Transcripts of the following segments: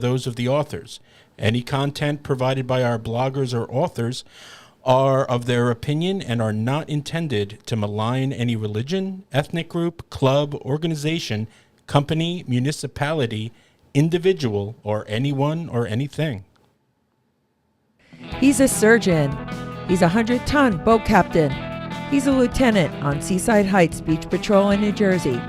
those of the authors. Any content provided by our bloggers or authors are of their opinion and are not intended to malign any religion, ethnic group, club, organization, company, municipality, individual, or anyone or anything. He's a surgeon. He's a 100-ton boat captain. He's a lieutenant on Seaside Heights Beach Patrol in New Jersey.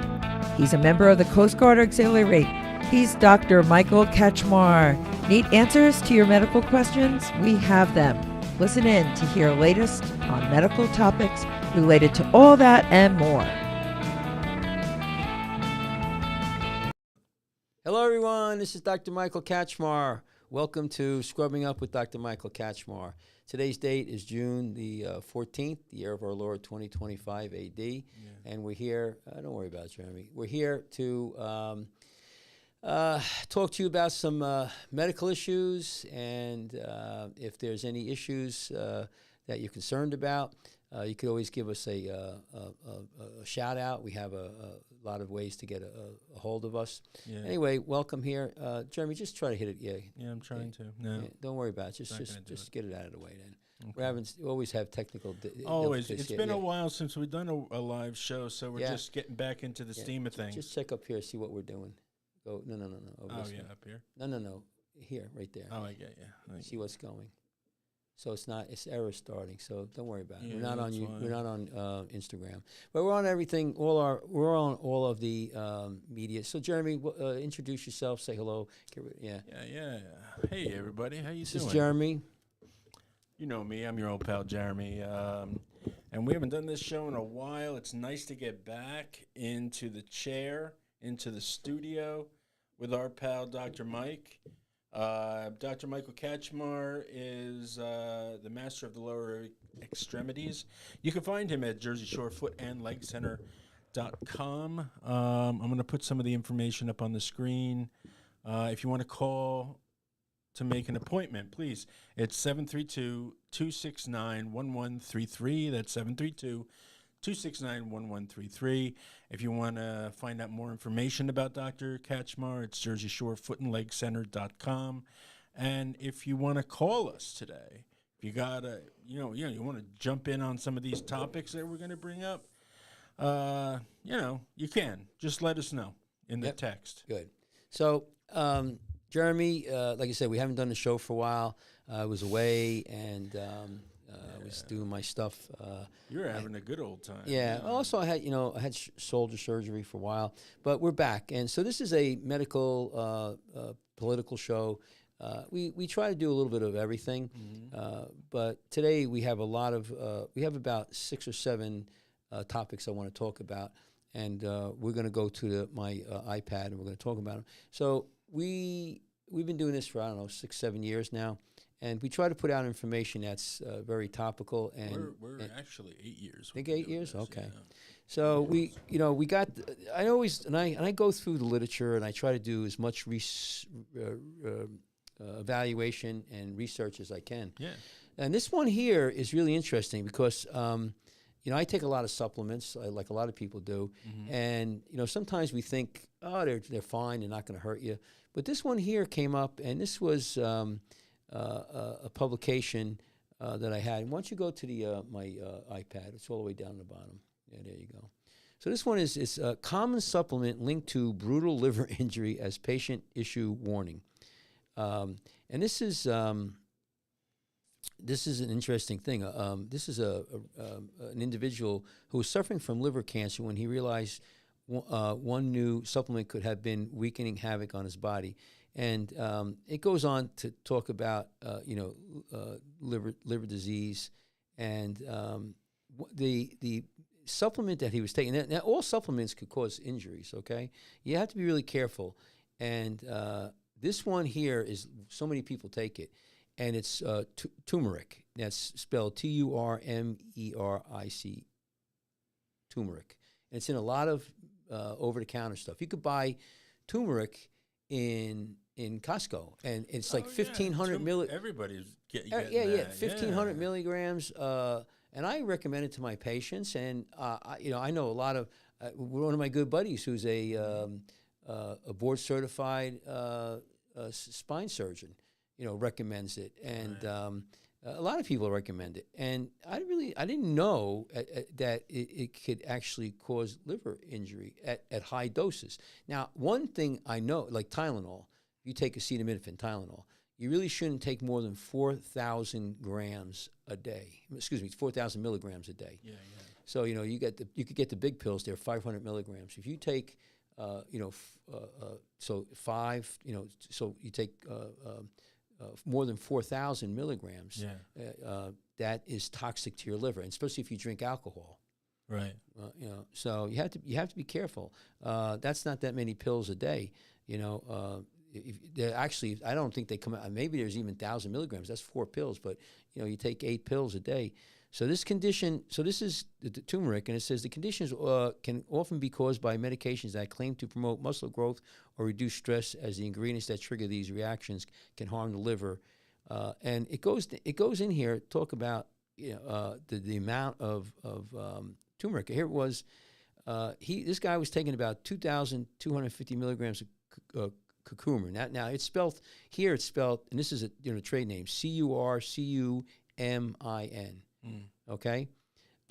He's a member of the Coast Guard Auxiliary. He's Dr. Michael Kachmar. Need answers to your medical questions? We have them. Listen in to hear latest on medical topics related to all that and more. Hello, everyone. This is Dr. Michael Kachmar. Welcome to Scrubbing Up with Dr. Michael Kachmar. Today's date is June the 14th, the year of our Lord 2025 AD. Yeah. And we're here, don't worry about it, Jeremy. We're here to talk to you about some medical issues, and if there's any issues that you're concerned about, you could always give us a shout out. We have a lot of ways to get a hold of us. Yeah. Anyway, welcome here. Jeremy, just try to hit it. Yeah, I'm trying to. No. Yeah, don't worry about it. Just get it out of the way then. Okay. We always have technical always. It's been a while since we've done a live show, so we're just getting back into the steam of things. Just check up here, see what we're doing. Go, no. Oh, yeah, up here? No. Here, right there. Oh, I get you. See what's going. So it's error starting. So don't worry about it. Yeah, We're not on Instagram, but we're on everything. We're on all of the media. So Jeremy, introduce yourself. Say hello. Yeah. Hey everybody, how you doing? This is Jeremy. You know me. I'm your old pal Jeremy, and we haven't done this show in a while. It's nice to get back into the chair, into the studio, with our pal Dr. Mike. Dr. Michael Kachmar is the master of the lower extremities. You can find him at Jersey Shore Foot and Leg Center.com. I'm going to put some of the information up on the screen. If you want to call to make an appointment, please. It's 732-269-1133. That's 732-269-1133. If you want to find out more information about Dr. Kachmar, it's Jersey Shore Foot and Leg Center.com. And if you want to call us today, if you got you want to jump in on some of these topics that we're going to bring up, you can. Just let us know in the text. Good. So, Jeremy, like I said, we haven't done the show for a while. I was away, and I was doing my stuff. You're having a good old time. Yeah. Also, I had shoulder surgery for a while, but we're back. And so this is a medical, political show. We try to do a little bit of everything, but today we have we have about 6 or 7 topics I want to talk about, and we're going to go to my iPad and we're going to talk about them. So we've been doing this for, 6, 7 years now. And we try to put out information that's very topical. And we're actually 8 years. I think 8 years. This, okay. Yeah. So we got. I always and I go through the literature and I try to do as much evaluation and research as I can. Yeah. And this one here is really interesting because I take a lot of supplements, like a lot of people do, and sometimes we think, oh, they're fine, they're not going to hurt you. But this one here came up, and this was a publication that I had. Why don't you go to the my iPad? It's all the way down the bottom. Yeah, there you go. So this one is a common supplement linked to brutal liver injury as patient issue warning. And this is an interesting thing. This is an individual who was suffering from liver cancer when he realized one new supplement could have been wreaking havoc on his body. And it goes on to talk about liver disease and the supplement that he was taking. Now, all supplements could cause injuries. Okay, you have to be really careful. And this one here is so many people take it, and it's turmeric. That's spelled Turmeric. Turmeric. And it's in a lot of over-the-counter stuff. You could buy turmeric in Costco, and it's like 1,500 milligrams. Everybody's getting 1,500 milligrams. And I recommend it to my patients. And I know a lot of one of my good buddies who's a board certified spine surgeon, recommends it, and a lot of people recommend it. And I didn't know that it could actually cause liver injury at high doses. Now, one thing I know, like Tylenol, if you take acetaminophen, Tylenol, you really shouldn't take more than 4,000 grams a day. Excuse me, 4,000 milligrams a day. Yeah. So you could get the big pills. They're 500 milligrams. If you take, so you take more than 4,000 milligrams. That is toxic to your liver, and especially if you drink alcohol. Right. So you have to be careful. That's not that many pills a day. Actually, I don't think they come out. Maybe there's even 1,000 milligrams. That's 4 pills, but you take 8 pills a day. So this condition, this is the turmeric, and it says the conditions can often be caused by medications that claim to promote muscle growth or reduce stress, as the ingredients that trigger these reactions can harm the liver. And it goes in here talk about the amount of turmeric. Here it was. This guy was taking about 2,250 milligrams of curcumin. Now it's spelled here. It's spelled, and this is a trade name: CURCUMIN. Okay,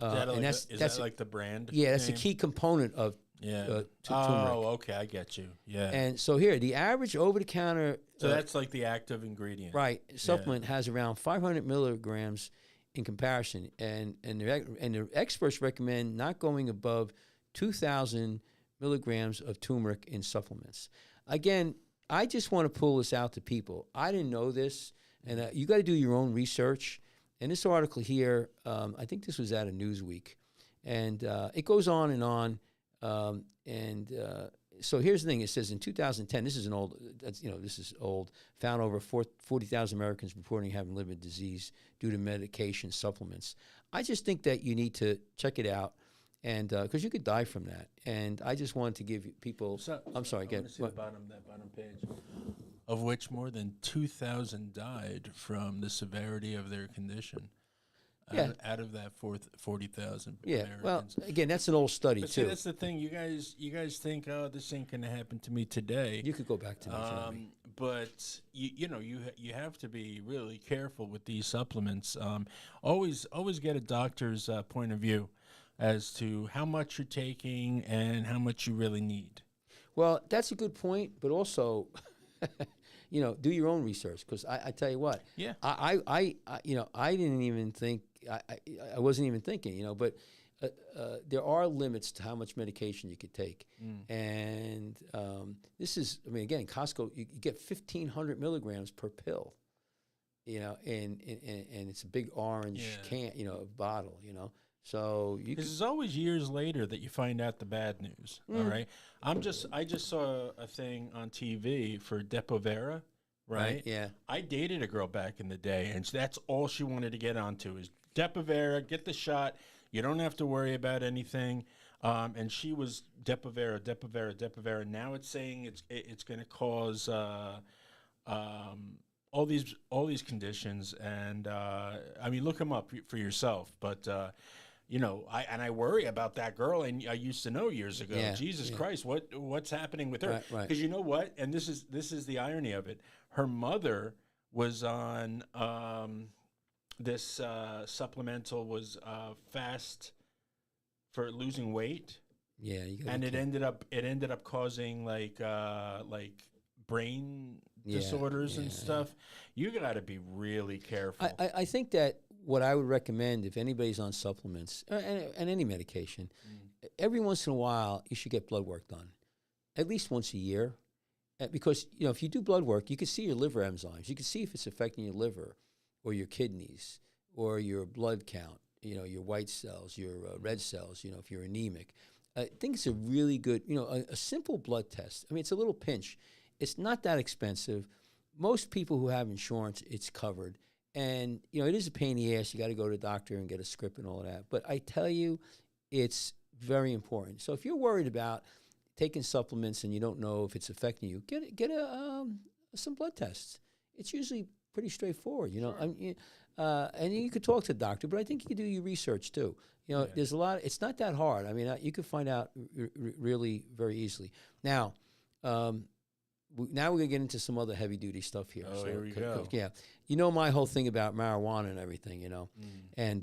is that like the brand? Yeah, that's a key component of turmeric. Okay, I get you. Yeah. And so here, the average over-the-counter. So that's like the active ingredient, right? Supplement has around 500 milligrams in comparison, and the experts recommend not going above 2,000 milligrams of turmeric in supplements. Again, I just want to pull this out to people. I didn't know this, and you got to do your own research. And this article here, I think this was out of Newsweek, and it goes on and on. So here's the thing: it says in 2010, this is old. Found over 40,000 Americans reporting having liver disease due to medication supplements. I just think that you need to check it out, and because you could die from that. And I just wanted to give people. I'm sorry. Again, that bottom page. Of which more than 2,000 died from the severity of their condition. Out of that 40,000 Americans. Well, again, that's an old study, too. See, that's the thing. You guys think, oh, this ain't going to happen to me today. You could go back to that. But you have to be really careful with these supplements. Always get a doctor's point of view as to how much you're taking and how much you really need. Well, that's a good point, but also... do your own research, because I tell you what, I didn't even think, I wasn't even thinking, but there are limits to how much medication you could take, and this is, again, Costco, you get 1,500 milligrams per pill, and it's a big orange can, bottle, So because it's always years later that you find out the bad news. All right, I just saw a thing on TV for Depo-Vera, right? Yeah. I dated a girl back in the day, and that's all she wanted to get onto is Depo-Vera. Get the shot. You don't have to worry about anything. And she was Depo-Vera. Now it's saying it's going to cause all these conditions, and look them up for yourself, but. I worry about that girl, and I used to know years ago. Yeah, Jesus Christ, what's happening with her? Right. Because you know what, and this is the irony of it. Her mother was on this supplemental was fast for losing weight. Yeah, and it ended up causing like brain disorders and stuff. You got to be really careful. I think that. What I would recommend if anybody's on supplements and any medication, every once in a while you should get blood work done, at least once a year, because if you do blood work, you can see your liver enzymes. You can see if it's affecting your liver, or your kidneys, or your blood count. Your white cells, your red cells. If you're anemic, I think it's a really good. A simple blood test. It's a little pinch. It's not that expensive. Most people who have insurance, it's covered. And, it is a pain in the ass. You got to go to the doctor and get a script and all of that. But I tell you, it's very important. So if you're worried about taking supplements and you don't know if it's affecting you, get some blood tests. It's usually pretty straightforward, Sure. And you could talk to the doctor, but I think you could do your research too. There's a lot. It's not that hard. You could find out really very easily. Now, now we're gonna get into some other heavy duty stuff here. Oh, here we go. Yeah, you know my whole thing about marijuana and everything, and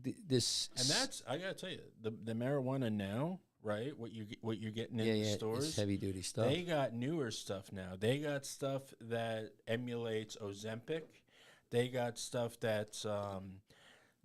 this And that's, I gotta tell you, the marijuana now, right? What you're getting in the stores, it's heavy duty stuff. they got newer stuff now. They got stuff that emulates Ozempic. They got stuff that's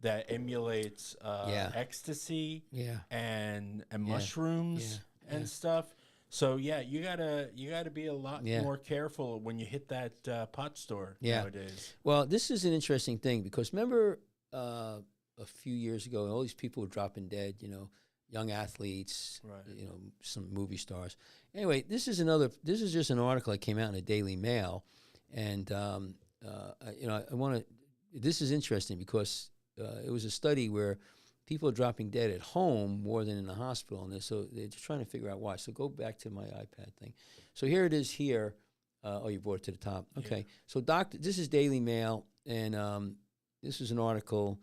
that emulates ecstasy, and mushrooms and stuff. So you gotta be a lot more careful when you hit that pot store nowadays. Well, this is an interesting thing because remember a few years ago, all these people were dropping dead. Young athletes, right. Some movie stars. Anyway, this is just an article that came out in the Daily Mail, and I want to. This is interesting because it was a study where people are dropping dead at home more than in the hospital, and so they're just trying to figure out why. So go back to my iPad thing. So here it is here. You brought it to the top. Okay. Yeah. So this is Daily Mail, and this is an article.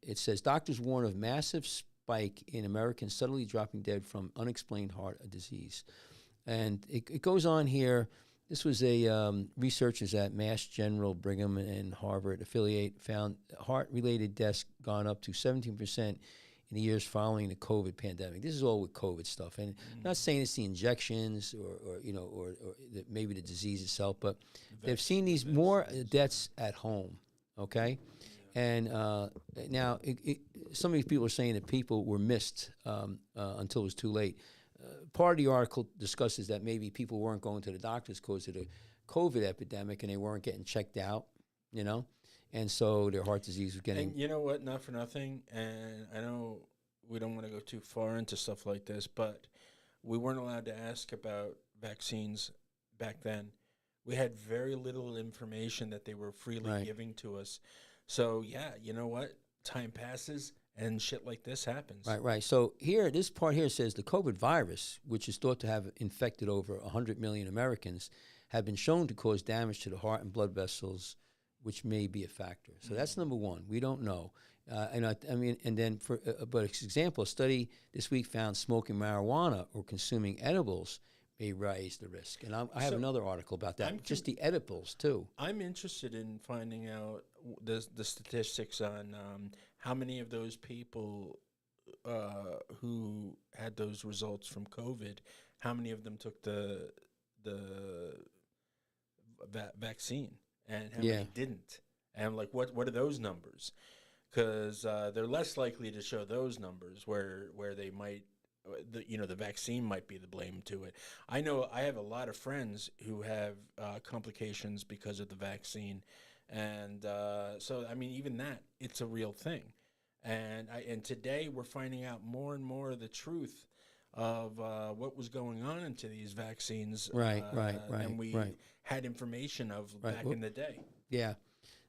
It says doctors warn of massive spike in Americans suddenly dropping dead from unexplained heart disease, and it goes on here. This was a researchers at Mass General Brigham and Harvard affiliate found heart-related deaths gone up to 17% in the years following the COVID pandemic. This is all with COVID stuff, and I'm not saying it's the injections or maybe the disease itself, but they've seen these more deaths at home. Okay, and now some of these people are saying that people were missed until it was too late. Part of the article discusses that maybe people weren't going to the doctors because of the COVID epidemic and they weren't getting checked out, and so their heart disease was getting. And you know what? Not for nothing. And I know we don't want to go too far into stuff like this, but we weren't allowed to ask about vaccines back then. We had very little information that they were freely giving to us. So, you know what? Time passes. And shit like this happens. Right. So here, this part here says the COVID virus, which is thought to have infected over 100 million Americans, have been shown to cause damage to the heart and blood vessels, which may be a factor. So that's number one. We don't know. But example, a study this week found smoking marijuana or consuming edibles may raise the risk. And I have another article about that, just the edibles too. I'm interested in finding out the statistics on how many of those people who had those results from COVID, how many of them took the vaccine and how many didn't. And like, what are those numbers? Because they're less likely to show those numbers where they might. The vaccine might be the blame to it. I know I have a lot of friends who have complications because of the vaccine, and so I mean, even that, it's a real thing. And today we're finding out more and more of the truth of what was going on into these vaccines. Right. And we had information of back in the day. Yeah.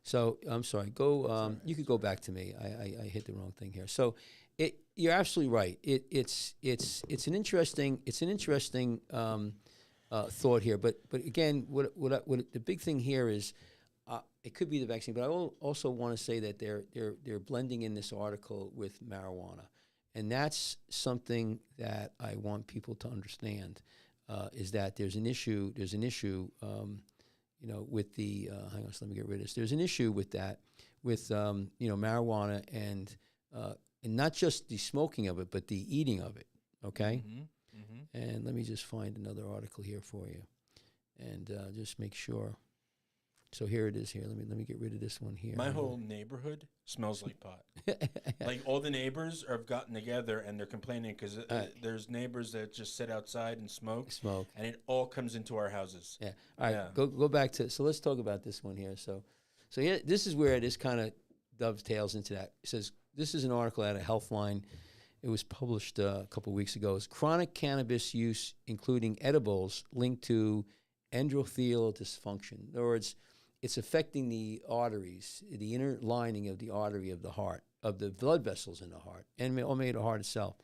So I'm sorry. Go. You could go back to me. I hit the wrong thing here. So. You're absolutely right. It's an interesting thought here. But again, what the big thing here is it could be the vaccine. But I also want to say that they're blending in this article with marijuana, and that's something that I want people to understand. Is that there's an issue? With the hang on, so let me get rid of this. There's an issue with that, with marijuana and not just the smoking of it, but the eating of it, okay? And let me just find another article here for you and just make sure. So here it is here. Let me get rid of this one here. My whole neighborhood smells like pot. Like all the neighbors have gotten together and they're complaining because there's neighbors that just sit outside and smoke. And it all comes into our houses. Yeah. All right, go back to, so let's talk about this one here. So here, this is where this kind of dovetails into that. It says, this is an article out of Healthline. It was published a couple of weeks ago. It's chronic cannabis use, including edibles, linked to endothelial dysfunction. In other words, it's affecting the arteries, the inner lining of the artery of the heart, of the blood vessels in the heart, and maybe the heart itself.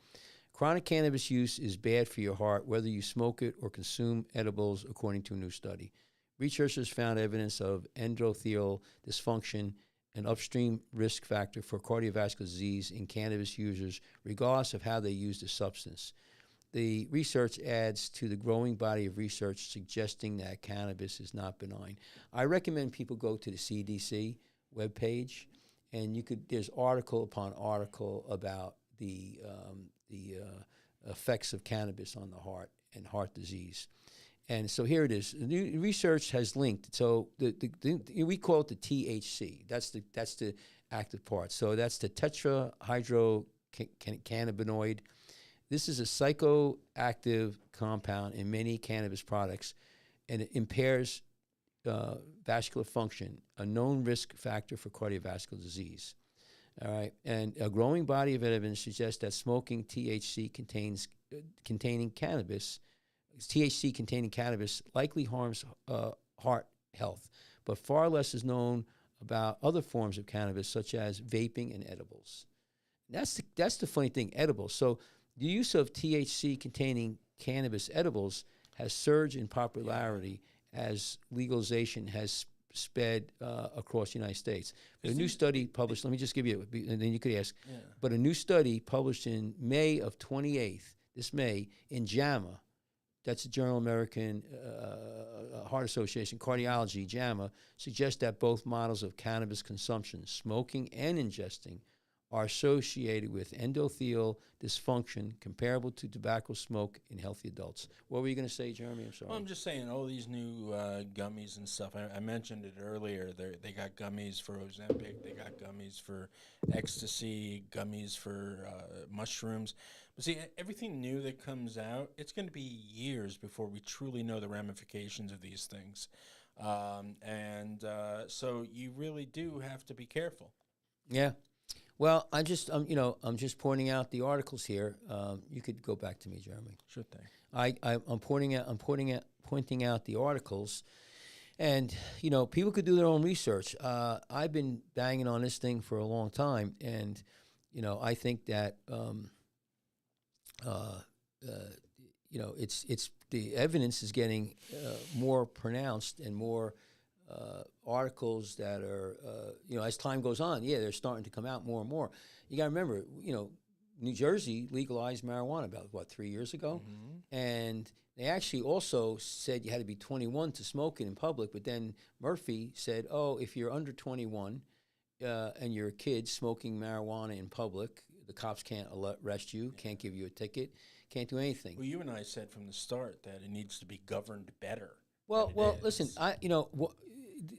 Chronic cannabis use is bad for your heart, whether you smoke it or consume edibles, according to a new study. Researchers found evidence of endothelial dysfunction, an upstream risk factor for cardiovascular disease in cannabis users, regardless of how they use the substance. the research adds to the growing body of research suggesting that cannabis is not benign. I recommend people go to the CDC webpage, and there's article upon article about the effects of cannabis on the heart and heart disease. And so here it is. The new research has linked. So we call it the THC. That's the active part. So that's the tetrahydrocannabinoid. This is a psychoactive compound in many cannabis products, and it impairs vascular function, a known risk factor for cardiovascular disease. All right, and a growing body of evidence suggests that smoking THC containing cannabis likely harms heart health, but far less is known about other forms of cannabis, such as vaping and edibles. That's the funny thing, edibles. So the use of THC-containing cannabis edibles has surged in popularity as legalization has sped across the United States. But a new study published, let me just give you, and then you could ask, but a new study published in May of 28th, this May, in JAMA, that's the Journal American Heart Association, Cardiology, JAMA, suggests that both models of cannabis consumption, smoking and ingesting, are associated with endothelial dysfunction comparable to tobacco smoke in healthy adults. What were you going to say, Jeremy? I'm sorry. Well, I'm just saying all these new gummies and stuff. I mentioned it earlier. They got gummies for Ozempic. They got gummies for ecstasy, gummies for mushrooms. But see, everything new that comes out, it's going to be years before we truly know the ramifications of these things. So you really do have to be careful. Yeah. Well, I'm just pointing out the articles here. You could go back to me, Jeremy. Sure thing. I'm pointing out the articles, and people could do their own research. I've been banging on this thing for a long time, and I think that it's the evidence is getting more pronounced and more. Articles that are, as time goes on, they're starting to come out more and more. You got to remember, New Jersey legalized marijuana about, 3 years ago? Mm-hmm. And they actually also said you had to be 21 to smoke it in public, but then Murphy said, if you're under 21 and you're a kid smoking marijuana in public, the cops can't arrest you, can't give you a ticket, can't do anything. Well, you and I said from the start that it needs to be governed better. Well, listen,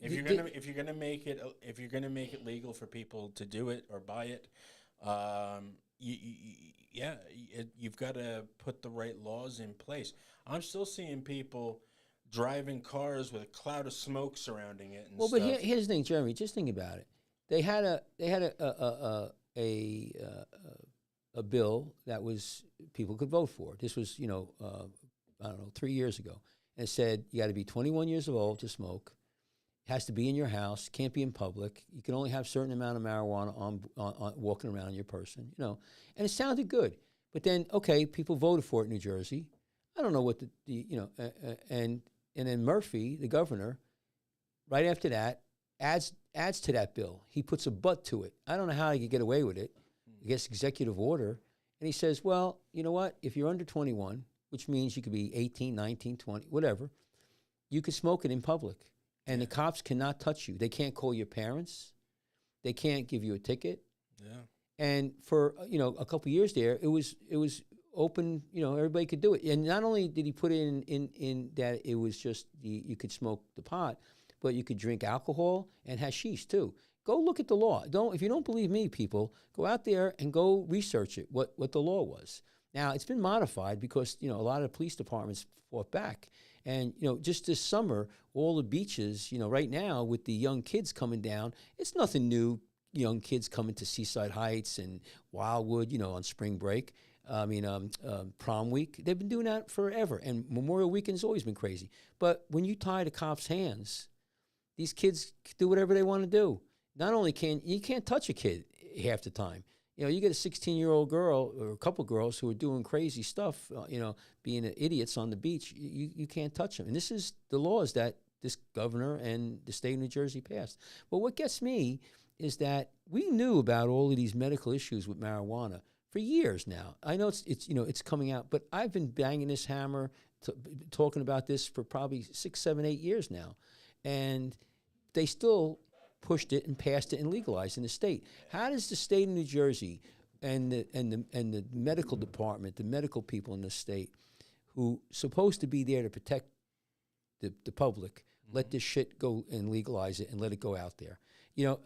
if you're gonna make it legal for people to do it or buy it, you've got to put the right laws in place. I'm still seeing people driving cars with a cloud of smoke surrounding it. But here's the thing, Jeremy. Just think about it. They had a bill that was people could vote for. This was 3 years ago, and it said you got to be 21 years old to smoke. Has to be in your house, can't be in public. You can only have a certain amount of marijuana on walking around in your person, And it sounded good. But then, people voted for it in New Jersey. I don't know what and then Murphy, the governor, right after that, adds to that bill. He puts a but to it. I don't know how he could get away with it. I guess executive order. And he says, well, you know what? If you're under 21, which means you could be 18, 19, 20, whatever, you could smoke it in public. And the cops cannot touch you. They can't call your parents. They can't give you a ticket. Yeah. And for a couple of years there, it was open. Everybody could do it. And not only did he put in that it was just you could smoke the pot, but you could drink alcohol and hashish too. Go look at the law. If you don't believe me, people, go out there and go research it. What the law was. Now it's been modified because a lot of the police departments fought back. And, just this summer, all the beaches, right now with the young kids coming down, it's nothing new, young kids coming to Seaside Heights and Wildwood, on spring break. Prom week. They've been doing that forever. And Memorial Weekend's always been crazy. But when you tie the cops' hands, these kids do whatever they want to do. Not only you can't touch a kid half the time. You get a 16-year-old girl or a couple girls who are doing crazy stuff, being idiots on the beach. You can't touch them. And this is the laws that this governor and the state of New Jersey passed. But what gets me is that we knew about all of these medical issues with marijuana for years now. I know it's coming out, but I've been banging this hammer, talking about this for probably 6, 7, 8 years now, and they still pushed it and passed it and legalized in the state. How does the state of New Jersey and the medical department, the medical people in the state, who supposed to be there to protect the public, let this shit go and legalize it and let it go out there? You know,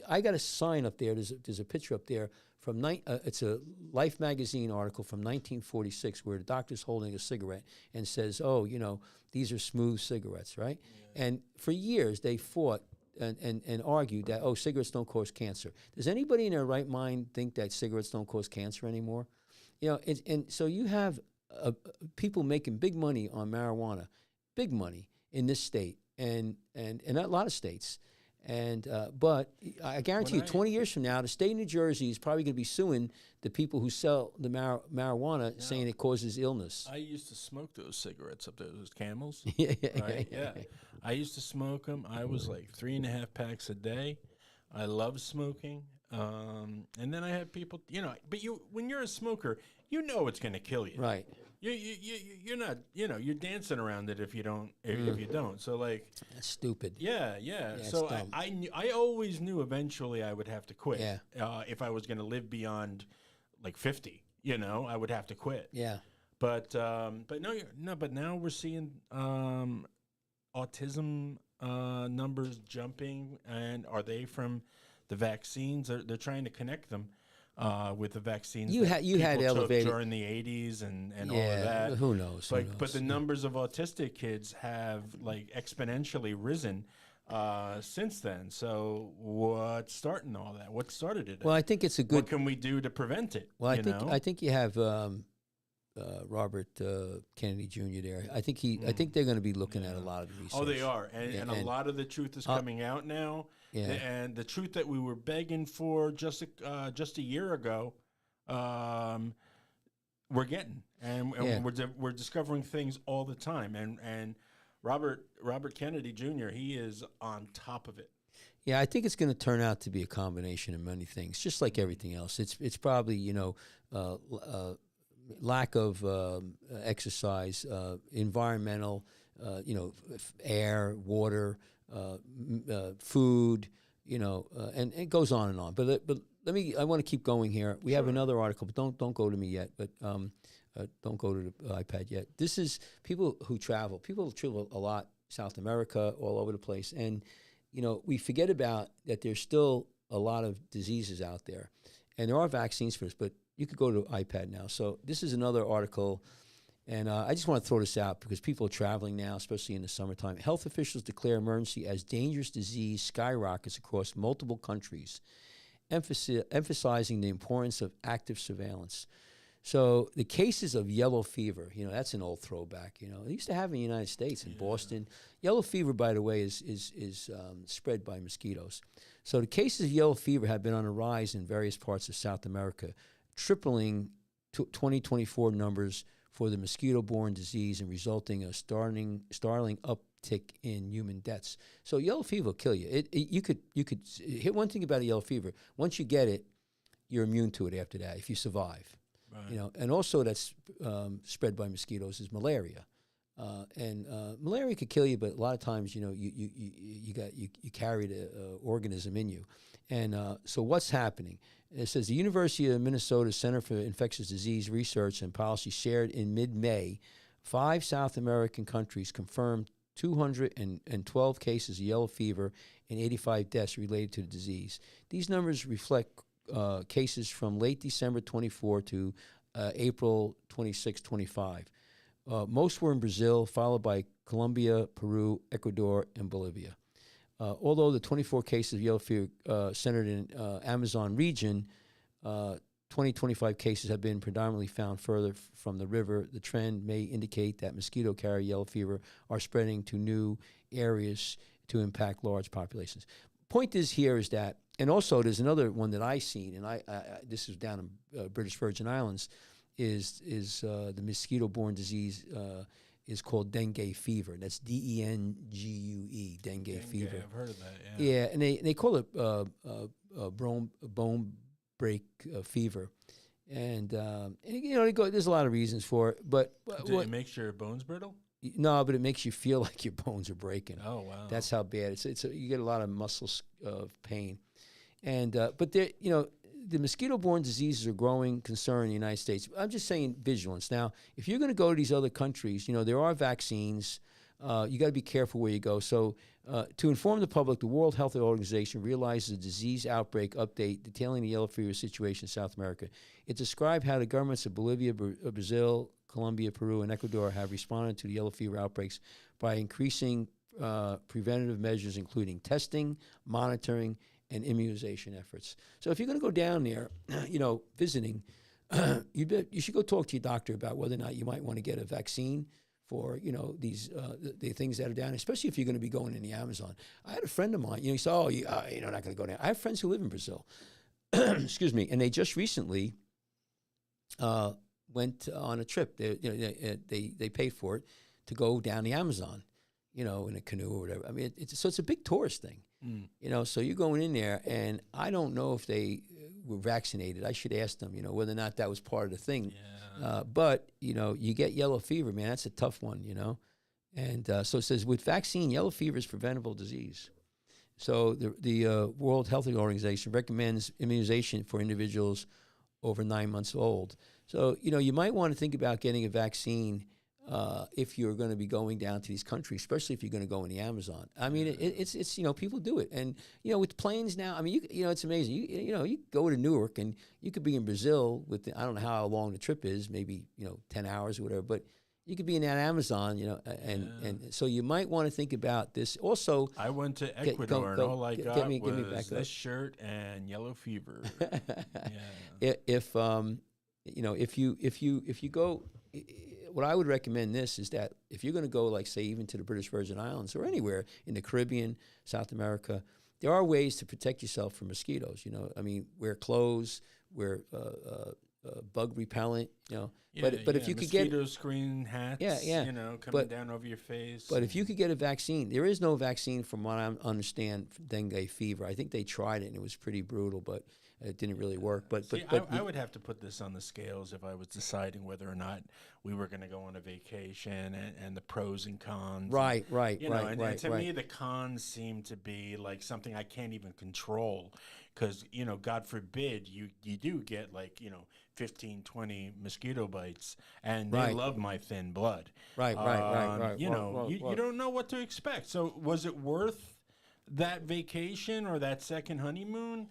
I got a sign up there. There's a picture up there from it's a Life magazine article from 1946 where the doctor's holding a cigarette and says, "Oh, you know, these are smooth cigarettes, right?" Yeah. And for years they fought and argued that, oh, cigarettes don't cause cancer. Does anybody in their right mind think that cigarettes don't cause cancer anymore? You know, and so you have people making big money on marijuana, big money in this state and a lot of states. And but I guarantee you, 20 years from now, the state of New Jersey is probably going to be suing the people who sell the marijuana, saying it causes illness. I used to smoke those cigarettes up there, those Camels. Yeah. I used to smoke them. I was like 3.5 packs a day. I love smoking. And then I had people, you know, but when you're a smoker, you know it's going to kill you. Right. You're not, you know, you're dancing around it if you don't. If you don't, so like that's stupid. Yeah. So I always knew eventually I would have to quit. Yeah. If I was going to live beyond like 50, you know, I would have to quit. Yeah. But now we're seeing autism numbers jumping, and are they from the vaccines? They're trying to connect them. With the vaccines you had elevated during the 80s and all of that. Who knows? But the numbers of autistic kids have like exponentially risen since then. So what's starting all that? What started it? Well, I think it's a good. What can we do to prevent it? Well, I think you have Robert Kennedy Jr. there. I think they're going to be looking at a lot of the research. Oh, they are, and a lot of the truth is coming out now. Yeah. And the truth that we were begging for just a year ago, we're getting, and we're discovering things all the time. And Robert Kennedy Jr. he is on top of it. Yeah, I think it's going to turn out to be a combination of many things, just like everything else. It's probably lack of exercise, environmental, air, water. Food, and it goes on and on. But I want to keep going here. We have another article, but don't go to me yet. But don't go to the iPad yet. This is people who travel. People travel a lot, South America, all over the place, and we forget about that. There's still a lot of diseases out there, and there are vaccines for this. But you could go to iPad now. So this is another article. And I just want to throw this out because people are traveling now, especially in the summertime. Health officials declare emergency as dangerous disease skyrockets across multiple countries, emphasizing the importance of active surveillance. So the cases of yellow fever, that's an old throwback. They used to have in the United States, in Boston. Yellow fever, by the way, is spread by mosquitoes. So the cases of yellow fever have been on a rise in various parts of South America, tripling 2024 numbers for the mosquito-borne disease and resulting in a startling uptick in human deaths. So yellow fever will kill you. You could hit one thing about a yellow fever. Once you get it, you're immune to it after that if you survive. Right. And also that's spread by mosquitoes is malaria. And malaria could kill you, but a lot of times you carry the organism in you. And so what's happening? It says the University of Minnesota Center for Infectious Disease Research and Policy shared in mid-May, 5 South American countries confirmed 212 cases of yellow fever and 85 deaths related to the disease. These numbers reflect cases from late December 24 to April 26, 25. Most were in Brazil, followed by Colombia, Peru, Ecuador, and Bolivia. Although the 24 cases of yellow fever centered in Amazon region, 25 cases have been predominantly found further from the river. The trend may indicate that mosquito carrier yellow fever are spreading to new areas to impact large populations. Point is that, and also there's another one that I seen, and I this is down in British Virgin Islands, is the mosquito-borne disease is called dengue fever. That's DENGUE, dengue fever. I've heard of that. Yeah, and they call it bone break fever, And you know, there's a lot of reasons for it, but It makes your bones brittle? no, but it makes you feel like your bones are breaking. Oh, wow. That's how bad you get a lot of muscle pain, and but there, you know, the mosquito-borne diseases are a growing concern in the United States. I'm just saying vigilance. Now, if you're going to go to these other countries, you know, there are vaccines. You got to be careful where you go. So, to inform the public, the World Health Organization realizes a disease outbreak update detailing the yellow fever situation in South America. It described how the governments of Bolivia, Brazil, Colombia, Peru, and Ecuador have responded to the yellow fever outbreaks by increasing preventative measures, including testing, monitoring, and immunization efforts. So if you're going to go down there, you know, visiting, you should go talk to your doctor about whether or not you might want to get a vaccine for, you know, these the things that are down, especially if you're going to be going in the Amazon. I had a friend of mine, you know, he said, oh, you're not going to go down. I have friends who live in Brazil, excuse me, and they just recently went on a trip. They paid for it to go down the Amazon, you know, in a canoe or whatever. I mean, it's a big tourist thing, you know. So you're going in there, and I don't know if they were vaccinated. I should ask them, you know, whether or not that was part of the thing. Yeah. But you know, you get yellow fever, man. That's a tough one, you know. And so it says with vaccine, yellow fever is preventable disease. So the World Health Organization recommends immunization for individuals over 9 months old. So, you know, you might want to think about getting a vaccine if you're going to be going down to these countries, especially if you're going to go in the Amazon. I mean, it's you know, people do it. And, you know, with planes now, I mean, you know, it's amazing. You know, you go to Newark and you could be in Brazil I don't know how long the trip is, maybe, you know, 10 hours or whatever, but you could be in that Amazon, you know, and so you might want to think about this. Also, I went to Ecuador and all I got was this shirt and yellow fever. Yeah. If you know, if you go, what I would recommend this is that if you're going to go, like, say, even to the British Virgin Islands or anywhere in the Caribbean, South America, there are ways to protect yourself from mosquitoes. You know, I mean, wear clothes, wear bug repellent, you know. Yeah, but if you could get mosquito screen hats, you know, coming down over your face. But if you could get a vaccine, there is no vaccine from what I understand for dengue fever. I think they tried it and it was pretty brutal, but it didn't really work. But I would have to put this on the scales if I was deciding whether or not we were going to go on a vacation and the pros and cons. Right. And to me, the cons seem to be like something I can't even control. Because, you know, God forbid you do get, like, you know, 15, 20 mosquito bites, and they love my thin blood. Right. You know, you don't know what to expect. So was it worth that vacation or that second honeymoon?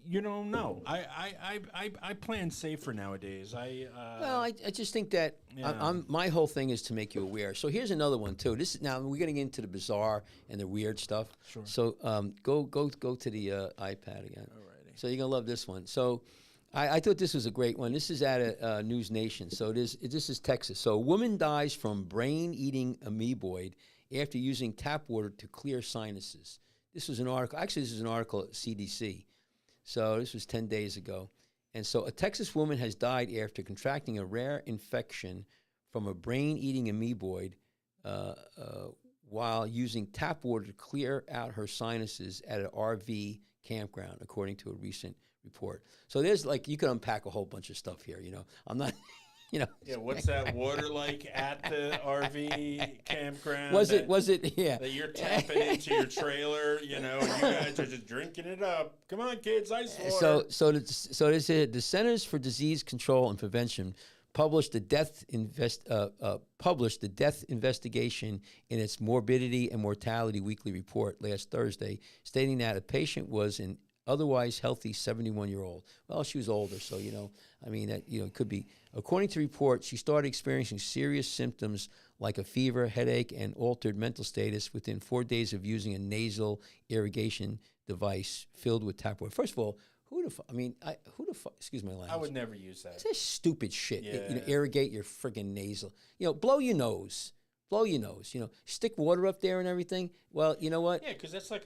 You don't know. I plan safer nowadays. I just think that my whole thing is to make you aware. So here's another one too. This is, now we're getting into the bizarre and the weird stuff. Sure. So go to the iPad again. Alrighty. So you're gonna love this one. So I thought this was a great one. This is at a News Nation. So this is Texas. So a woman dies from brain-eating amoeboid after using tap water to clear sinuses. This was an article. Actually, this is an article at CDC. So this was 10 days ago. And so a Texas woman has died after contracting a rare infection from a brain-eating amoeboid while using tap water to clear out her sinuses at an RV campground, according to a recent report. So there's, like, you can unpack a whole bunch of stuff here, you know. I'm not... You know. Yeah, what's that water like at the RV campground? Was it? Yeah. That you're tapping into your trailer, you know, and you guys are just drinking it up. Come on, kids, ice water. So they said the Centers for Disease Control and Prevention published the death investigation in its Morbidity and Mortality Weekly Report last Thursday, stating that a patient was an otherwise healthy 71-year-old. Well, she was older, so, you know, I mean, that, you know, it could be. According to reports, she started experiencing serious symptoms like a fever, headache, and altered mental status within 4 days of using a nasal irrigation device filled with tap water. First of all, excuse my language. I would never use that. It's stupid shit. Yeah. You know, irrigate your friggin' nasal. You know, blow your nose. You know, stick water up there and everything. Well, you know what? Yeah, because it's like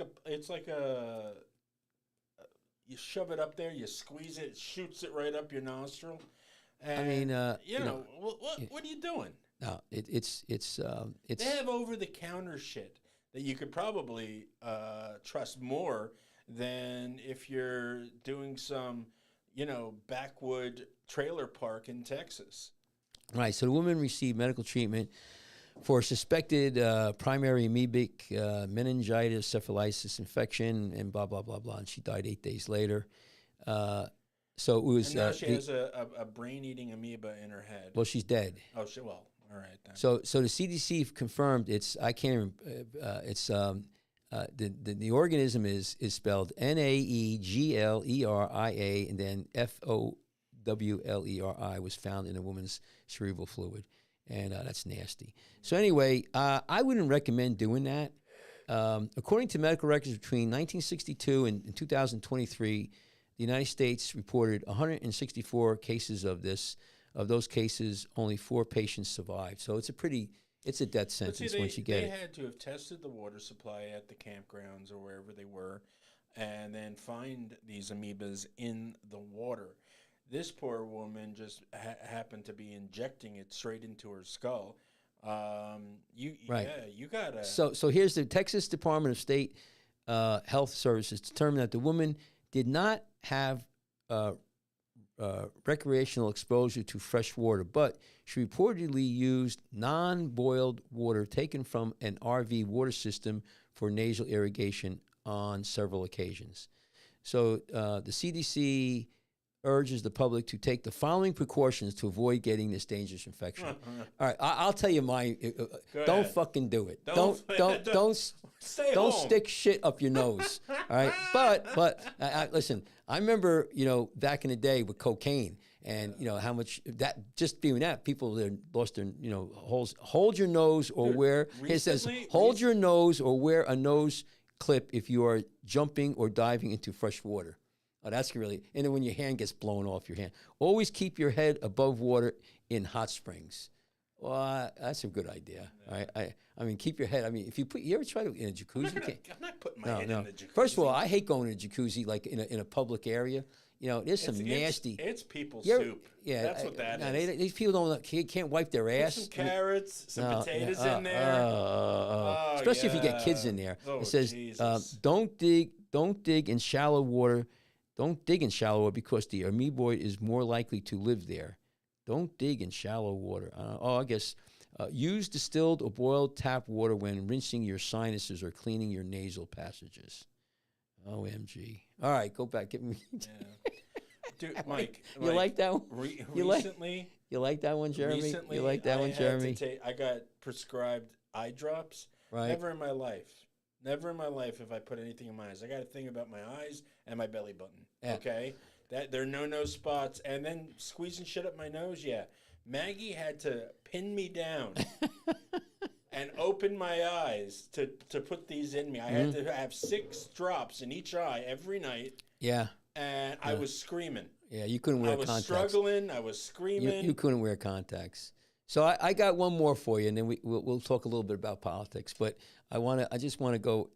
you shove it up there, you squeeze it, it shoots it right up your nostril. And, I mean, you know, what are you doing? No, it's. They have over-the-counter shit that you could probably trust more than if you're doing some, backwood trailer park in Texas. Right. So the woman received medical treatment for suspected primary amoebic meningitis, cephalitis infection, and blah, blah, blah, blah. And she died 8 days later. So it was. And now she has a brain-eating amoeba in her head. Well, she's dead. Oh, all right then. So the CDC confirmed it's. I can't. It's the organism is spelled Naegleria, and then Fowleri was found in a woman's cerebral fluid, and that's nasty. So anyway, I wouldn't recommend doing that. According to medical records between 1962 and 2023, the United States reported 164 cases of this. Of those cases, only 4 patients survived. So it's a death sentence once you get it. They had to have tested the water supply at the campgrounds or wherever they were, and then find these amoebas in the water. This poor woman just happened to be injecting it straight into her skull. You gotta. So here's the Texas Department of State Health Services determined that the woman did not have recreational exposure to fresh water, but she reportedly used non-boiled water taken from an RV water system for nasal irrigation on several occasions. So the CDC urges the public to take the following precautions to avoid getting this dangerous infection. All right, I'll tell you mine. Don't fucking do it. Don't stick shit up your nose. All right, but listen. I remember, back in the day with cocaine, and how much that just doing that, people lost their holes. Hold your nose or wear. It says hold your nose or wear a nose clip if you are jumping or diving into fresh water. Oh, that's really, and then when your hand gets blown off your hand. Always keep your head above water in hot springs. Well, that's a good idea. Yeah. I mean, keep your head. I mean, you ever try to in a jacuzzi? I'm not putting my head in the jacuzzi. First of all, I hate going to a jacuzzi like in a public area. There's some nasty. It's people soup. Yeah, that's what that is. These people can't wipe their ass. Put some carrots, some potatoes in there. Especially if you get kids in there. Oh, it says, don't dig in shallow water. Don't dig in shallow water because the amoeboid is more likely to live there. Don't dig in shallow water. I guess use distilled or boiled tap water when rinsing your sinuses or cleaning your nasal passages. OMG. All right, go back. Get me. Yeah. Dude, Mike. You like that one? Recently. You like that one, Jeremy? Recently, you like that one, Jeremy? I got prescribed eye drops. Right. Never in my life have I put anything in my eyes. I got a thing about my eyes and my belly button. Yeah. Okay? That there are no spots. And then squeezing shit up my nose, yeah. Maggie had to pin me down and open my eyes to put these in me. I had to have 6 drops in each eye every night. Yeah. And I was screaming. Yeah, you couldn't wear contacts. I was struggling. I was screaming. You couldn't wear contacts. So I got one more for you, and then we'll talk a little bit about politics. But I just want to go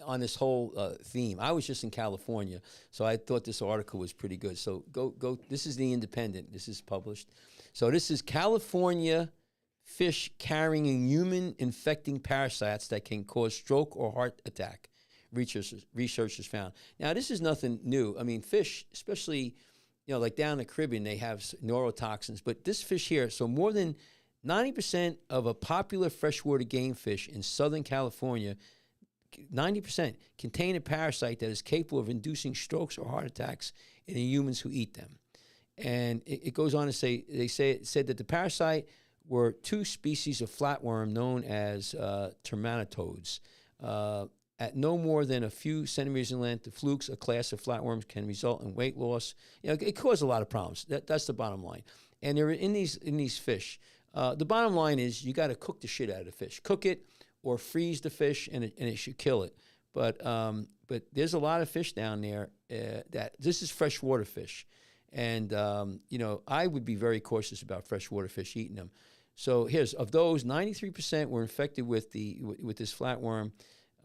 on this whole theme. I was just in California, so I thought this article was pretty good. So go. This is the Independent. This is published. So this is California fish carrying human infecting parasites that can cause stroke or heart attack. Researchers found. Now this is nothing new. I mean, fish, especially like down in the Caribbean, they have neurotoxins. But this fish here, so more than 90% of a popular freshwater game fish in Southern California, 90% contain a parasite that is capable of inducing strokes or heart attacks in the humans who eat them. And it goes on to say, it said that the parasite were 2 species of flatworm known as termatodes. At no more than a few centimeters in length, the flukes, a class of flatworms, can result in weight loss. It causes a lot of problems. That's the bottom line. And they're in these fish. The bottom line is you got to cook the shit out of the fish. Cook it or freeze the fish, and it should kill it. But there's a lot of fish down there that this is freshwater fish, and I would be very cautious about freshwater fish eating them. So here's of those 93% were infected with this flatworm.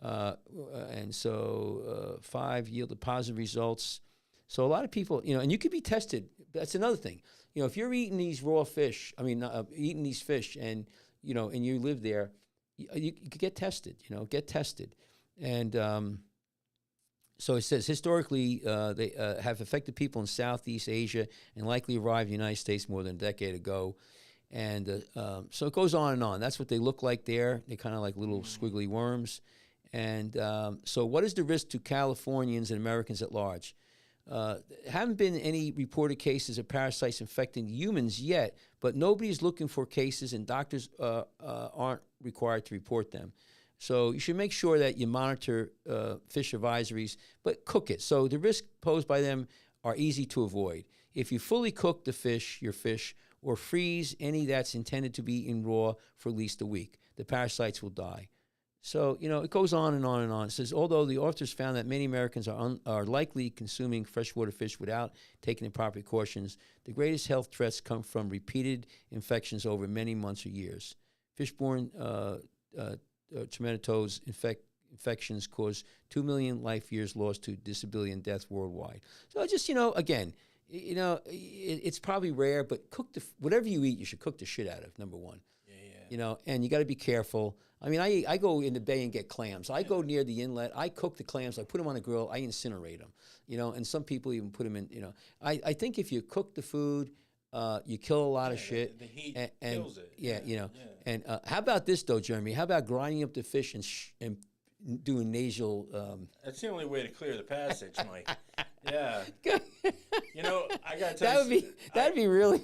And so 5 yielded positive results. So a lot of people, and you could be tested. That's another thing. If you're eating these raw fish, eating these fish, and and you live there, you could get tested. Get tested, and So it says historically they have affected people in Southeast Asia and likely arrived in the United States more than a decade ago. And so it goes on and on. That's what they look like there. They're kind of like little squiggly worms. And so what is the risk to Californians and Americans at large? Haven't been any reported cases of parasites infecting humans yet, but nobody's looking for cases, and doctors aren't required to report them. So you should make sure that you monitor fish advisories, but cook it. So the risks posed by them are easy to avoid. If you fully cook your fish, or freeze any that's intended to be in raw for at least a week, the parasites will die. So, it goes on and on and on. It says, although the authors found that many Americans are likely consuming freshwater fish without taking the proper precautions, the greatest health threats come from repeated infections over many months or years. Fish-borne trematose infections cause 2 million life years lost to disability and death worldwide. So just, again, it's probably rare, but whatever you eat, you should cook the shit out of, number one. And you got to be careful. I mean, I go in the bay and get clams. I go near the inlet. I cook the clams. I put them on a grill. I incinerate them, and some people even put them in, I think if you cook the food, you kill a lot of shit. The heat and kills it. Yeah. And how about this, though, Jeremy? How about grinding up the fish and doing nasal... That's the only way to clear the passage, Mike. Yeah. I got to tell That'd be really...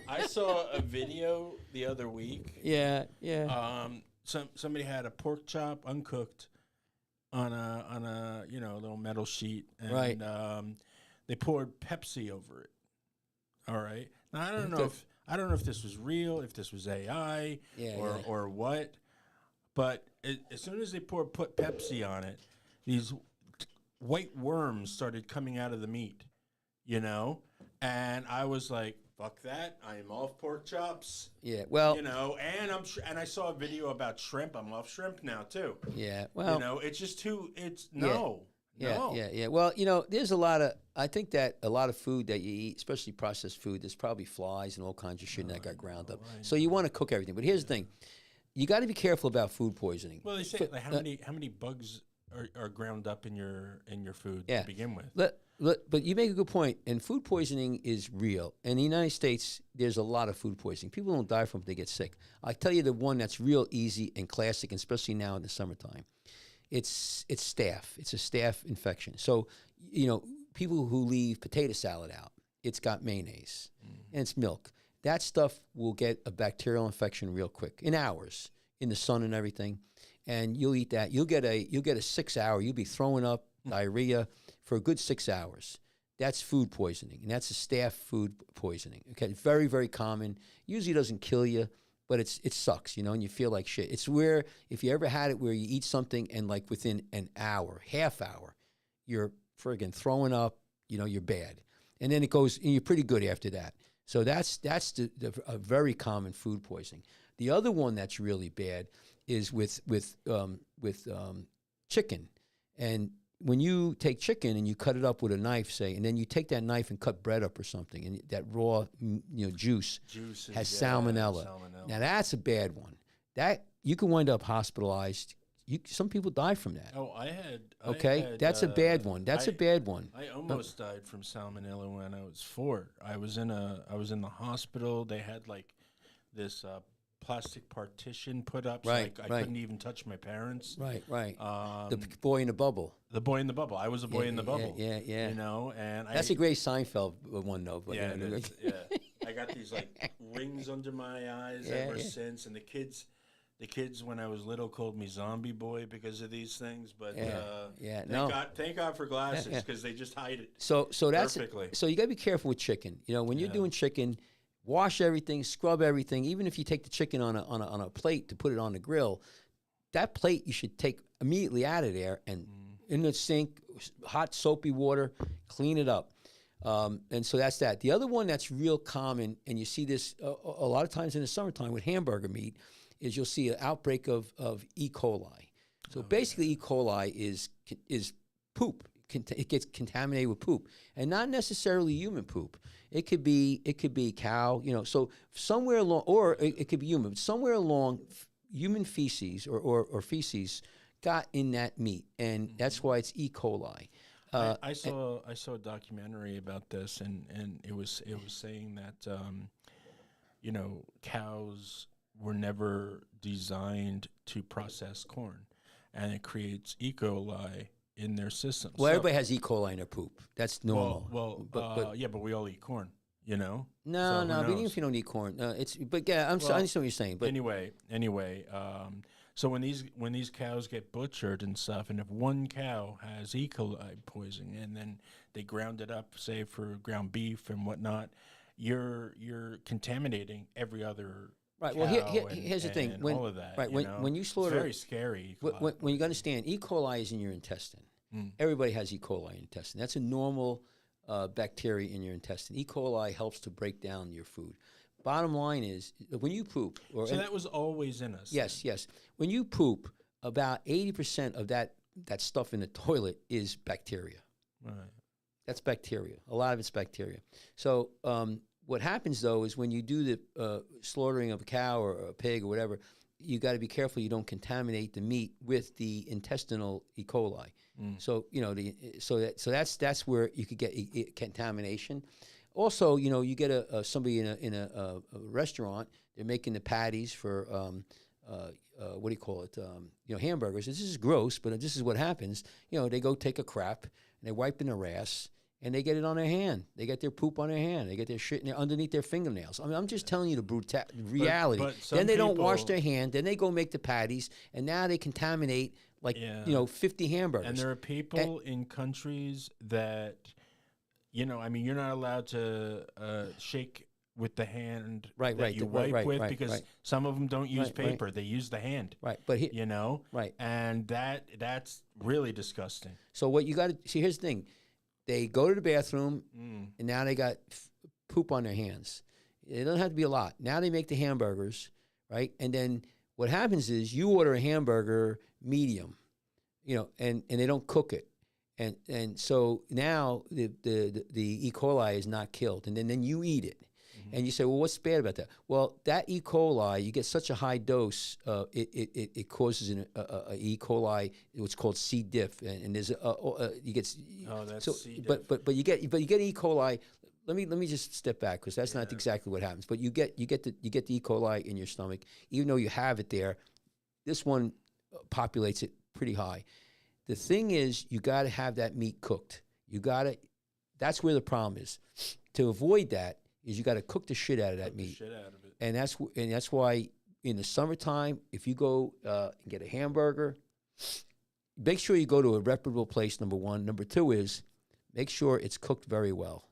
I saw a video the other week. Yeah. Somebody had a pork chop uncooked on a little metal sheet, and right. They poured Pepsi over it. All right. Now I don't know if this was real, if this was AI, or what, but as soon as they put Pepsi on it, these white worms started coming out of the meat, and I was like, fuck that! I am off pork chops. Yeah, well, and I saw a video about shrimp. I'm off shrimp now too. Yeah, well, it's just too. It's no. Yeah. Well, there's I think that a lot of food that you eat, especially processed food, there's probably flies and all kinds of shit that got ground up. So you want to cook everything. But here's the thing. You got to be careful about food poisoning. Well, they say how many bugs are ground up in your food to begin with. But you make a good point, and food poisoning is real. In the United States, there's a lot of food poisoning. People don't die from it, they get sick. I tell you the one that's real easy and classic, and especially now in the summertime. It's staph. It's a staph infection. So, people who leave potato salad out, it's got mayonnaise and it's milk. That stuff will get a bacterial infection real quick, in hours, in the sun and everything. And you'll eat that. You'll get a 6 hour. You'll be throwing up diarrhea for a good 6 hours. That's food poisoning, and that's a staph food poisoning. Okay, very, very common. Usually doesn't kill you, but it sucks, and you feel like shit. It's where, if you ever had it where you eat something and like within an hour, half hour, you're friggin' throwing up, you're bad. And then it goes, and you're pretty good after that. So that's a very common food poisoning. The other one that's really bad is with chicken. And when you take chicken and you cut it up with a knife, say, and then you take that knife and cut bread up or something, and that raw, juice has salmonella. Now that's a bad one. That you can wind up hospitalized. Some people die from that. Oh, I had. That's a bad one. That's a bad one. I almost died from salmonella when I was 4. I was in the hospital. They had like this plastic partition put up, so I couldn't even touch my parents. Right. The boy in the bubble. The boy in the bubble. I was a boy in the bubble. Yeah. And that's a great Seinfeld one, though. But yeah, I got these like rings under my eyes ever since, and the kids when I was little called me Zombie Boy because of these things. But thank God for glasses because they just hide it. So that's perfectly. So you got to be careful with chicken. When you're doing chicken. Wash everything, scrub everything. Even if you take the chicken on a plate to put it on the grill, that plate you should take immediately out of there and in the sink, hot soapy water, clean it up. And so that's that. The other one that's real common, and you see this a lot of times in the summertime with hamburger meat, is you'll see an outbreak of E. coli. So basically, E. coli is poop. It gets contaminated with poop, and not necessarily human poop. It could be cow, So somewhere along, or it could be human. But somewhere along, human feces or feces got in that meat, and that's why it's E. coli. I saw a documentary about this, and it was saying that cows were never designed to process corn, and it creates E. coli in their system. Well, everybody has E. coli in their poop. That's normal. But we all eat corn, No, So no, who but even knows? if you don't eat corn, I understand what you're saying. But Anyway, so when these cows get butchered and stuff, and if one cow has E. coli poisoning, and then they ground it up, say for ground beef and whatnot, you're contaminating every other right. cow. Well, here's the thing. And When all of that, right when you it's slaughter, very scary. E. coli when you understand, E. coli is in your intestine. Everybody has E. coli in your intestine. That's a normal bacteria in your intestine. E. coli helps to break down your food. Bottom line is, when you poop, So that was always in us. yes, yes, when you poop, about 80% of that stuff in the toilet is bacteria. Right. That's bacteria. A lot of it's bacteria. So what happens though is when you do the slaughtering of a cow or a pig or whatever, you got to be careful you don't contaminate the meat with the intestinal E. coli. So that's where you could get contamination. Also, you get somebody in a restaurant. They're making the patties for what do you call it? Hamburgers. This is gross, but this is what happens. They go take a crap and they wipe in their ass. And they get it on their hand. They get their poop on their hand. They get their shit underneath their fingernails. I mean, I'm just telling you the reality. But then they don't wash their hand. Then they go make the patties, and now they contaminate 50 hamburgers. And there are people in countries that, you're not allowed to shake with the hand you wipe with because some of them don't use paper. Right. They use the hand. Right, but right, and that's really disgusting. So what you got to see, here's the thing. They go to the bathroom, and now they got poop on their hands. It doesn't have to be a lot. Now they make the hamburgers, right? And then what happens is you order a hamburger medium, and they don't cook it. And so now the E. coli is not killed, and then you eat it. And you say, well, what's bad about that? Well, that E. coli, you get such a high dose, it causes an E. coli, what's called C. diff, and there's you get. Oh, that's so, C. diff. But you get E. coli. Let me just step back because that's not exactly what happens. But you get the E. coli in your stomach, even though you have it there. This one populates it pretty high. The thing is, you got to have that meat cooked. That's where the problem is. To avoid that, is you got to cook the shit out of that meat. And that's why in the summertime, if you go and get a hamburger, make sure you go to a reputable place, number one. Number two is make sure it's cooked very well.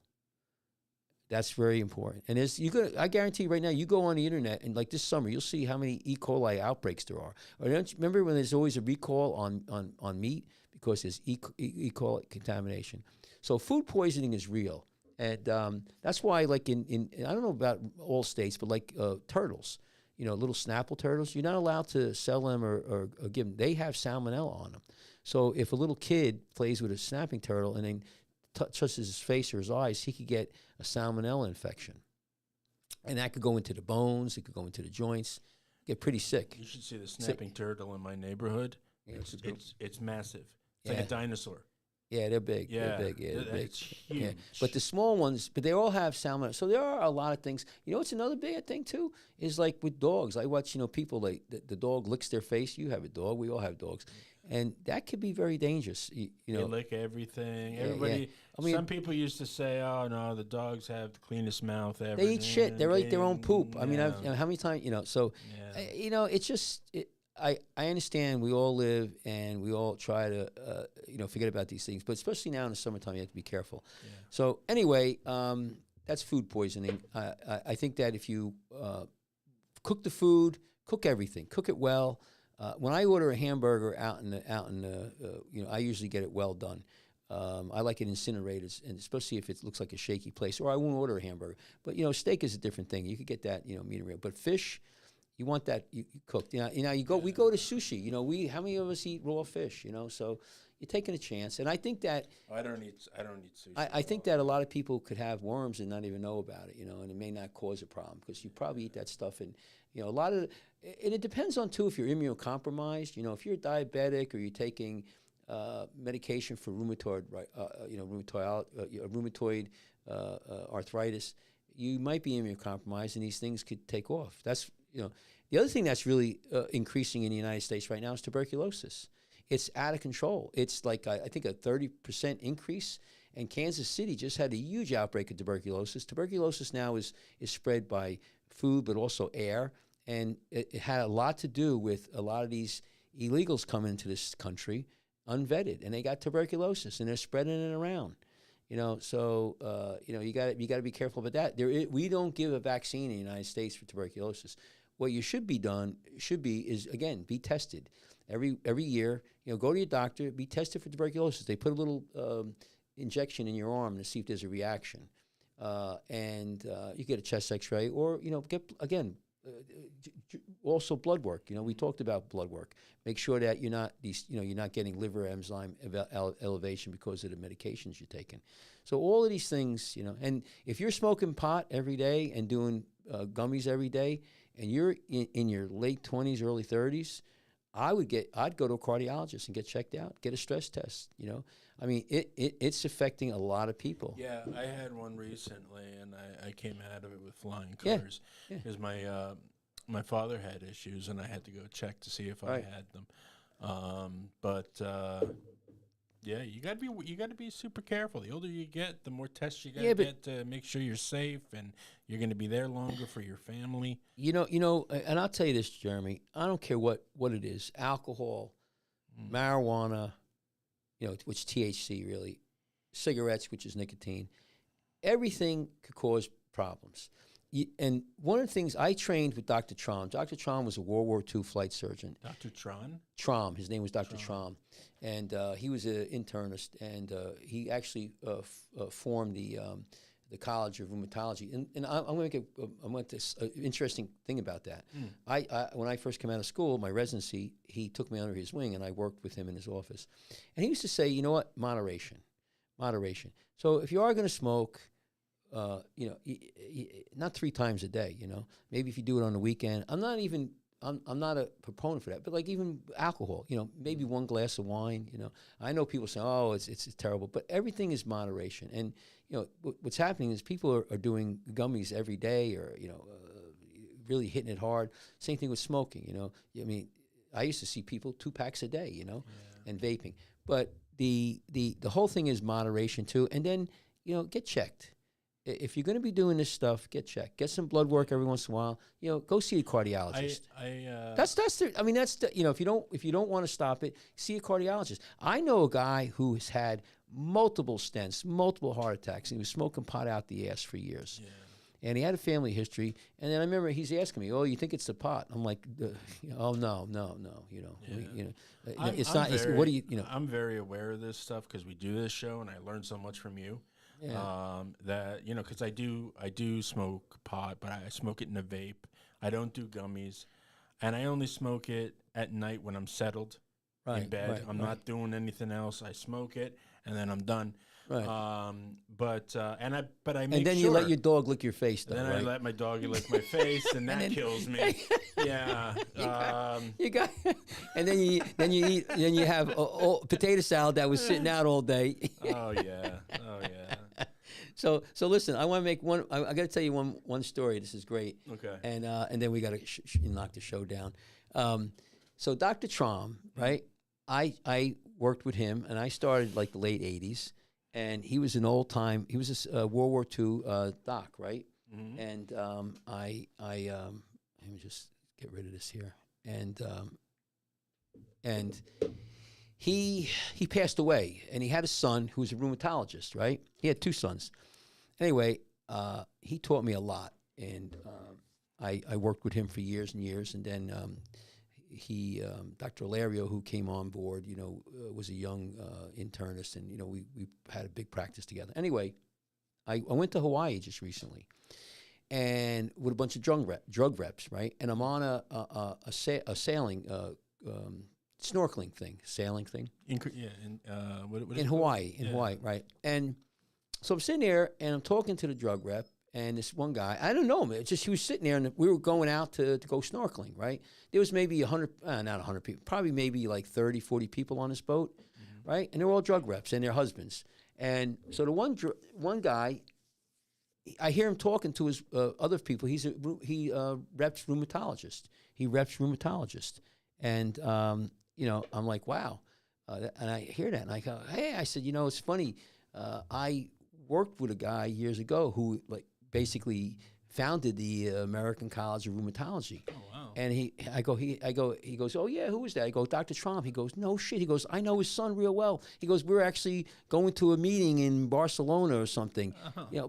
That's very important. And I guarantee you right now, you go on the internet and like this summer, you'll see how many E. coli outbreaks there are. Or don't you remember when there's always a recall on meat because there's E. coli contamination. So food poisoning is real. And that's why, like in I don't know about all states, but like turtles, little Snapple turtles, you're not allowed to sell them or give them. They have salmonella on them. So if a little kid plays with a snapping turtle and then touches his face or his eyes, he could get a salmonella infection. And that could go into the bones. It could go into the joints. Get pretty sick. You should see the snapping turtle in my neighborhood. Yeah, it's massive. It's like a dinosaur. Yeah, they're big. Yeah, they're big. Yeah, they're big. It's huge. Yeah. But the small ones, they all have salmonella. So there are a lot of things. What's another big thing too is like with dogs. I watch people like the dog licks their face. You have a dog. We all have dogs, and that could be very dangerous. They lick everything. Yeah, Everybody. yeah. Some people used to say, "Oh no, the dogs have the cleanest mouth ever." They eat shit. They eat their own poop. Yeah. I mean, how many times? So, it's just. I understand we all live and we all try to forget about these things, but especially now in the summertime, you have to be careful. Yeah. So anyway, that's food poisoning. I think that if you cook the food, cook everything, cook it well. When I order a hamburger out in I usually get it well done. I like it incinerated, and especially if it looks like a shaky place. Or I won't order a hamburger. But steak is a different thing. You could get that medium rare. But fish. You want that you cooked. We go to sushi. How many of us eat raw fish? So you're taking a chance. And I think that I don't eat sushi. I think that a lot of people could have worms and not even know about it. And it may not cause a problem because you probably eat that stuff. And a lot of and it depends on too if you're immunocompromised. You know, if you're diabetic or you're taking medication for rheumatoid, rheumatoid arthritis, you might be immunocompromised, and these things could take off. That's the other thing that's really increasing in the United States right now is tuberculosis. It's out of control. It's like I think a 30% increase. And Kansas City just had a huge outbreak of tuberculosis. Tuberculosis now is spread by food, but also air. And it had a lot to do with a lot of these illegals coming into this country unvetted, and they got tuberculosis, and they're spreading it around. So you got to be careful about that. We don't give a vaccine in the United States for tuberculosis. What you should be is again be tested every year. Go to your doctor, be tested for tuberculosis. They put a little injection in your arm to see if there's a reaction, and you get a chest X-ray, or get again. Also blood work. We talked about blood work. Make sure that you're not getting liver enzyme elevation because of the medications you're taking. So all of these things, and if you're smoking pot every day and doing gummies every day, and you're in your late 20s, early 30s, I'd go to a cardiologist and get checked out, get a stress test. I mean, it's affecting a lot of people. Yeah, I had one recently, and I came out of it with flying colors because my father had issues, and I had to go check to see if I had them. Yeah, you gotta be super careful. The older you get, the more tests you gotta get to make sure you're safe and you're gonna be there longer for your family. And I'll tell you this, Jeremy. I don't care what it is: alcohol, marijuana. Which THC really, cigarettes, which is nicotine, everything could cause problems. And one of the things I trained with Dr. Trom. Dr. Trom was a World War II flight surgeon. Dr. Tron? Trom. His name was Dr. Trom. And he was an internist, and he actually formed the College of Rheumatology. And I'm going to make this interesting thing about that. When I first came out of school, my residency, he took me under his wing, and I worked with him in his office. And he used to say, moderation. So if you are going to smoke, not 3 times a day, maybe if you do it on the weekend. I'm not a proponent for that, but like even alcohol, maybe 1 glass of wine, I know people say, oh, it's terrible, but everything is moderation. And, what's happening is people are doing gummies every day, or, really hitting it hard. Same thing with smoking, I mean, I used to see people 2 packs a day, and vaping. But the whole thing is moderation too. And then, get checked. If you're going to be doing this stuff, get checked. Get some blood work every once in a while. Go see a cardiologist. If you don't want to stop it, see a cardiologist. I know a guy who has had multiple stents, multiple heart attacks, and he was smoking pot out the ass for years. Yeah. And he had a family history. And then I remember he's asking me, "Oh, you think it's the pot?" I'm like, "Oh no." It's not. What do you? I'm very aware of this stuff because we do this show, and I learned so much from you. Yeah. That because I do smoke pot, but I smoke it in a vape. I don't do gummies, and I only smoke it at night when I'm settled in bed. I'm not doing anything else. I smoke it, and then I'm done. Right. I make and then you let your dog lick your face. Though, I let my dog lick my face, and that kills me. Yeah. You got, and then you eat. Then you have potato salad that was sitting out all day. Oh yeah. So listen, I want to make one. I got to tell you one story. This is great. Okay. And then we got to knock the show down. So Dr. Trom, right? I worked with him, and I started like the late '80s, and he was an old time. He was a World War II doc, right? Mm-hmm. And let me just get rid of this here, and he passed away, and he had a son who was a rheumatologist, right? He had 2 sons. Anyway, he taught me a lot, and I worked with him for years and years, and then Dr. Lario, who came on board, was a young internist, and we had a big practice together. Anyway, I went to Hawaii just recently, and with a bunch of drug reps, right? And I'm on a sailing snorkeling thing, sailing thing. In Hawaii, Hawaii, right? And so I'm sitting there and I'm talking to the drug rep, and this one guy, I don't know him. It's just he was sitting there, and we were going out to go snorkeling, right? There was maybe 100, not 100 people, probably maybe like 30, 40 people on this boat, right? And they were all drug reps and their husbands. And so the one guy, I hear him talking to his other people. He reps rheumatologist. And I'm like, wow. And I hear that, and I go, hey, I said, it's funny. I worked with a guy years ago who basically founded the American College of Rheumatology. Oh, wow. And he goes, oh yeah, who is that? I go, Dr. Trump. He goes, no shit. He goes, I know his son real well. He goes, we're actually going to a meeting in Barcelona or something.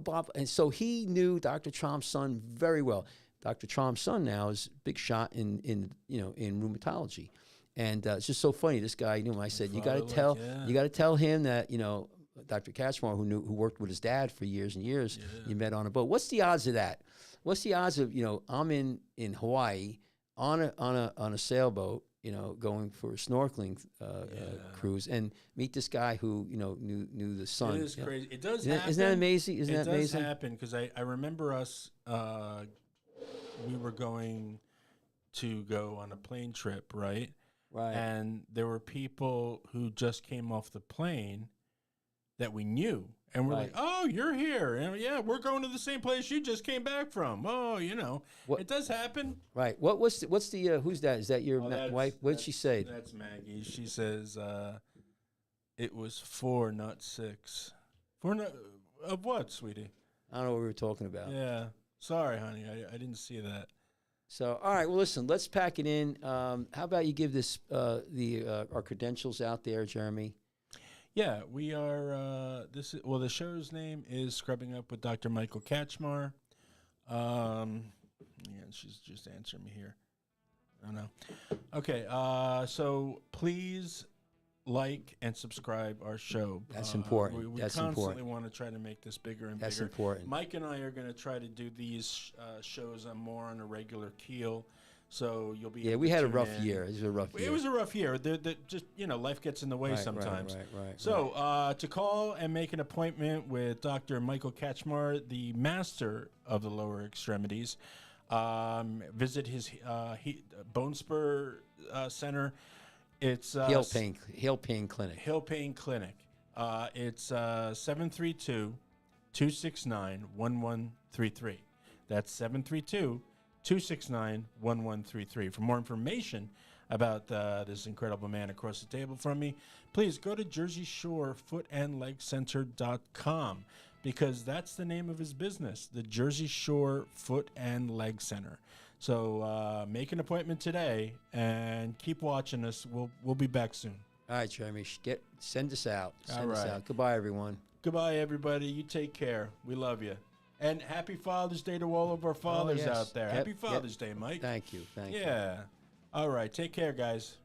Bob. And so he knew Dr. Trump's son very well. Dr. Trump's son now is a big shot in rheumatology. And it's just so funny. This guy knew him. I said, you got to tell him that, Dr. Kachmar, who worked with his dad for years and years, you met on a boat. What's the odds of that? What's the odds of, I'm in Hawaii on a sailboat, going for a snorkeling cruise, and meet this guy who, knew the son. It is crazy. It does happen. Isn't that amazing? It does happen, because I remember us, we were going to go on a plane trip, right? Right. And there were people who just came off the plane that we knew. And we're like, oh, you're here. And yeah, we're going to the same place you just came back from. Oh, it does happen. Right. What's the who's that? Is that your wife? What did she say? That's Maggie. She says it was 4, not 6. 4 of what, sweetie? I don't know what we were talking about. Yeah. Sorry, honey. I didn't see that. So, all right. Well, listen. Let's pack it in. How about you give this our credentials out there, Jeremy? Yeah, we are. The show's name is Scrubbing Up with Dr. Michael Kachmar. She's just answering me here. Oh no. Okay. So please like and subscribe our show. That's important. We That's constantly important. want to try to make this bigger and That's bigger. important. Mike and I are going to try to do these shows on more on a regular keel. So you'll be. Yeah, we had a rough year. It was a rough year. It was a rough year. Just life gets in the way sometimes. Right. So to call and make an appointment with Dr. Michael Kachmar, the master of the lower extremities, visit his Bone Spur Center. It's Heel Pain Clinic. Heel Pain Clinic. It's 732-269-1133. That's 732-269-1133. For more information about this incredible man across the table from me, please go to JerseyShoreFootAndLegCenter.com, because that's the name of his business, the Jersey Shore Foot and Leg Center. So make an appointment today and keep watching us. We'll be back soon. All right, Jeremy, send us out. Send us out. Goodbye, everyone. Goodbye, everybody. You take care. We love you. And happy Father's Day to all of our fathers out there. Happy Father's Day, Mike. Thank you. Yeah. All right. Take care, guys.